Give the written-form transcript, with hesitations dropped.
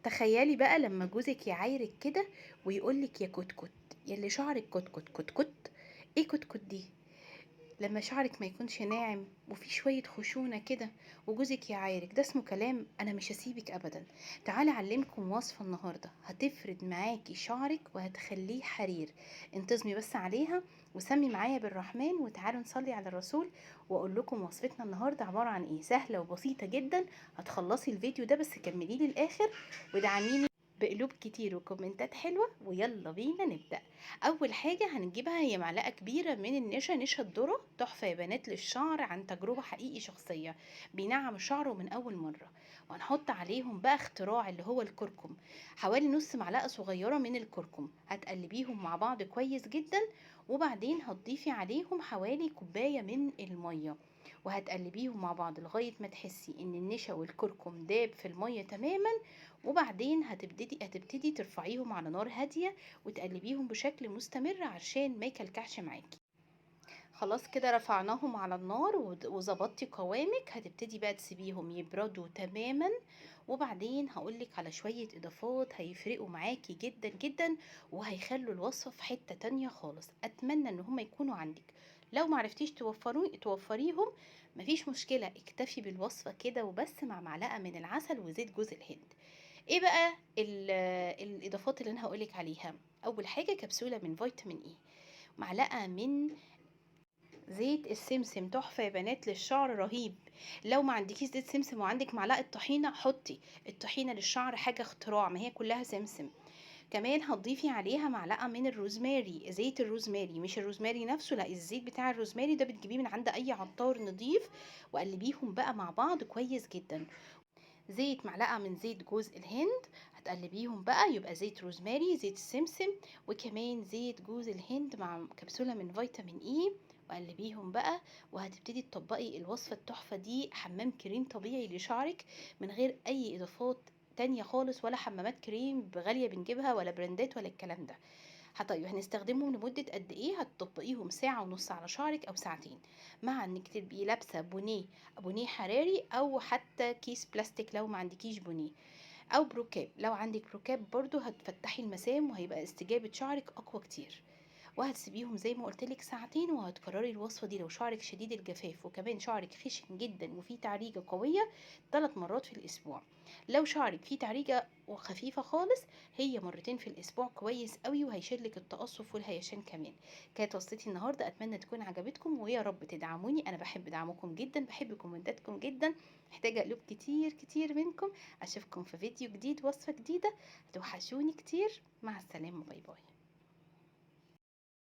تخيلي بقى لما جوزك يعايرك كده ويقولك يا كتكت، يلي شعرك كتكت كتكت. ايه كتكت دي؟ لما شعرك ما يكونش ناعم وفي شوية خشونة كده وجوزك يعايرك، ده اسمه كلام؟ انا مش هسيبك ابدا. تعالي اعلمكم وصفة النهاردة هتفرد معاكي شعرك وهتخليه حرير. انتظمي بس عليها وسمي معايا بالرحمن وتعالوا نصلي على الرسول، واقول لكم وصفتنا النهاردة عبارة عن ايه. سهلة وبسيطة جدا، هتخلصي الفيديو ده بس كمليه للاخر ودعميني بقلوب كتير وكومنتات حلوة. ويلا بينا نبدأ. اول حاجة هنجيبها هي معلقة كبيرة من النشا، نشا الذرة، تحفة يا بنات للشعر عن تجربة حقيقي شخصية، بينعم الشعر من اول مرة. وهنحط عليهم بقى اختراع اللي هو الكركم، حوالي نص معلقة صغيرة من الكركم، هتقلبيهم مع بعض كويس جدا. وبعدين هتضيفي عليهم حوالي كوباية من المية، وهتقلبيهم مع بعض لغاية ما تحسي ان النشا والكركم داب في المية تماما. وبعدين هتبتدي ترفعيهم على نار هادية وتقلبيهم بشكل مستمر عشان ما يكلكعش معاكي. خلاص كده رفعناهم على النار وظبطتي قوامك، هتبتدي بقى تسيبيهم يبردوا تماما. وبعدين هقولك على شوية اضافات هيفرقوا معاكي جدا جدا وهيخلوا الوصفة في حتة تانية خالص. اتمنى ان هم يكونوا عندك. لو معرفتيش توفريهم مفيش مشكلة، اكتفي بالوصفة كده وبس مع معلقة من العسل وزيت جوز الهند. ايه بقى الاضافات اللي انا هقولك عليها؟ اول حاجة كبسولة من فيتامين اي، معلقة من زيت السمسم، تحفة يا بنات للشعر رهيب. لو ما عندكيش زيت سمسم وعندك معلقة طحينة حطي. الطحينة للشعر حاجة اختراع، ما هي كلها سمسم. كمان هتضيفي عليها معلقة من الروزماري، زيت الروزماري مش الروزماري نفسه، لا الزيت بتاع الروزماري ده بتجيبيه من عند اي عطار نضيف. وقلبيهم بقى مع بعض كويس جدا. معلقة من زيت جوز الهند، هتقلبيهم بقى يبقى زيت روزماري، زيت السمسم، وكمان زيت جوز الهند مع كبسولة من فيتامين اي. وقلبيهم بقى وهتبتدي تطبقي الوصفة التحفة دي، حمام كريم طبيعي لشعرك من غير اي اضافات تانية خالص، ولا حمامات كريم غالية بنجيبها ولا براندات ولا الكلام ده. طيب هنستخدمهم لمدة قد ايه؟ هتطبقيهم ساعة ونص على شعرك او ساعتين، مع انك تبقي لابسة بونيه حراري او حتى كيس بلاستيك لو ما عندكيش بونيه، او بروكاب. لو عندك بروكاب برضو هتفتحي المسام وهيبقى استجابة شعرك اقوى كتير. وهتسيبيهم زي ما قلتلك ساعتين، وهتكرري الوصفة دي لو شعرك شديد الجفاف وكمان شعرك خشن جدا وفيه تعريجة قوية 3 مرات في الاسبوع. لو شعرك فيه تعريجة وخفيفة خالص هي مرتين في الاسبوع كويس قوي، وهيشيلك التقصف والهيشان كمان. كانت وصفتي النهارده، اتمنى تكون عجبتكم ويا رب تدعموني، انا بحب دعمكم جدا، بحب كومنتاتكم جدا، محتاجه قلوب كتير كتير منكم. اشوفكم في فيديو جديد، وصفه جديده. هتوحشوني كتير. مع السلامه، باي باي.